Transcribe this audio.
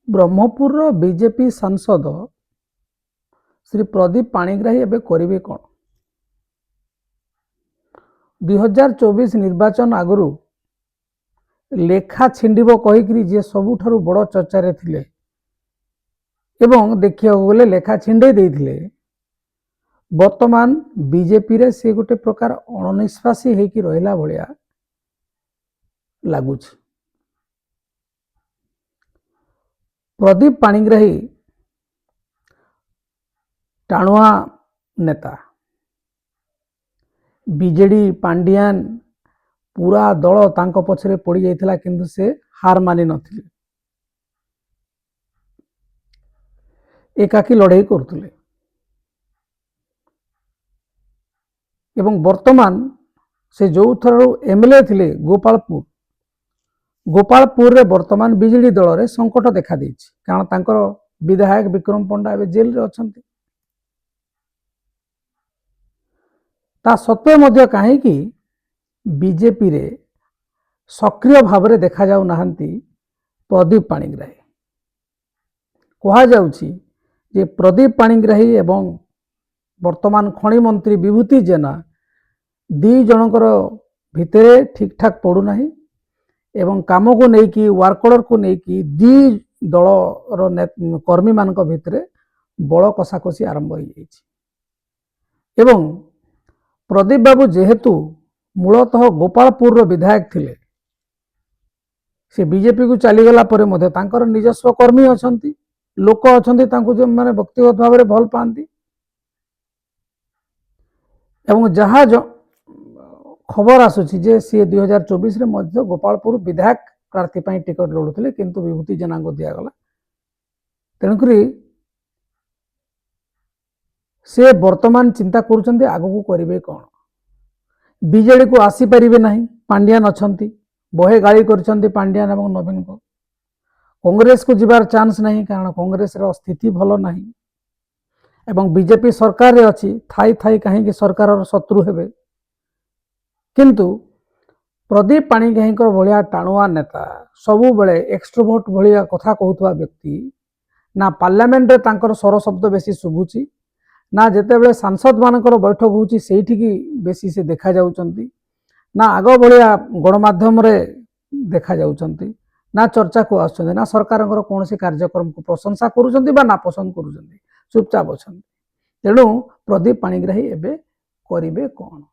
Brahmapur BJP सांसद श्री प्रदीप पाणिग्राही एबे करिवे कोन 2024 निर्वाचन आगु लेखा छिंडिबो कहिकरी जे सबुठारु बड़ चर्चा रे थिले एवं देखिया गले लेखा छिंडे देथिले वर्तमान बीजेपी रे से गोटे प्रकार अणनिश्वासी हेकी रहिला भलिया लागुछ। प्रदीप पाणिग्राही टाणुआ नेता बीजेडी पांडियान पूरा दल तांको पछरे पड़ी जाइथिला किंतु से हार मानि नथिले एकाकी लड़ाई करथुले एवं वर्तमान से जो थर एमएलए थिले गोपालपुर रे वर्तमान बीजेडी दल रे संकट देखा देछि कारण तांकर विधायक विक्रम पंडा एबे जेल रे अछंती ता सत्वे मध्य काहे कि बीजेपी रे सक्रिय भाव रे देखा जाउ नाहंती प्रदीप पाणिग्राही कहा जाउछि जे प्रदीप पाणिग्राही एवं वर्तमान खनि मंत्री विभूति जेना दी जनकर भितरे ठीक ठाक पड़ू नाही एवं काम को लेकिन वर्कर को लेकिन दी दल कर्मी मान भितरे बड़ कषाकषि आरंभ हो जाइछि एवं प्रदीप बाबू जेहेतु मूलतः गोपालपुर विधायक थिले से बीजेपी को चलीगला पर मध्य तांकर निजस्व कर्मी अछंती लोक अछंती तांको जो माने व्यक्तिगत भाव में भल पाती एवं जहाँ खबर आसुची जे सी 2024 रे मध्य गोपालपुर विधायक प्रार्थी पाई टिकट लड़ुले किंतु विभूति जेना को दिगला तेणुकरी से वर्तमान चिंता करुचंती आगु को करिवे कोन बीजेडी को आसी परिबे नाही पांडियान अछंती बहे गाली करचंती पांडियान एवं नवीन को कांग्रेस को जिबार चांस नहीं कारण कांग्रेस रो स्थिति भलो नहीं एवं बीजेपी सरकार रे अछि थाई थाई कहीं कि सरकार शत्रु हेबे किंतु प्रदीप पाणिग्राही भलिया टाणुआ नेता सबु बेले एक्सट्रोवर्ट भलिया कथा कहउथवा व्यक्ति ना पार्लियामेंट रे तांकर स्वर शब्द बेसी शुभुची ना जेते बेले सांसद मानकर बैठक होउची सेठी की बेसी से देखा जाउचंती ना आगो भलिया गणमाध्यम रे देखा जाउचंती ना चर्चा को आसुचंती ना सरकार कौन से कार्यक्रम को प्रशंसा करुचंती बा ना पसंद करुचंती चुपचाप अछंती तेणु प्रदीप पाणिग्राही एबे करिवे कोन।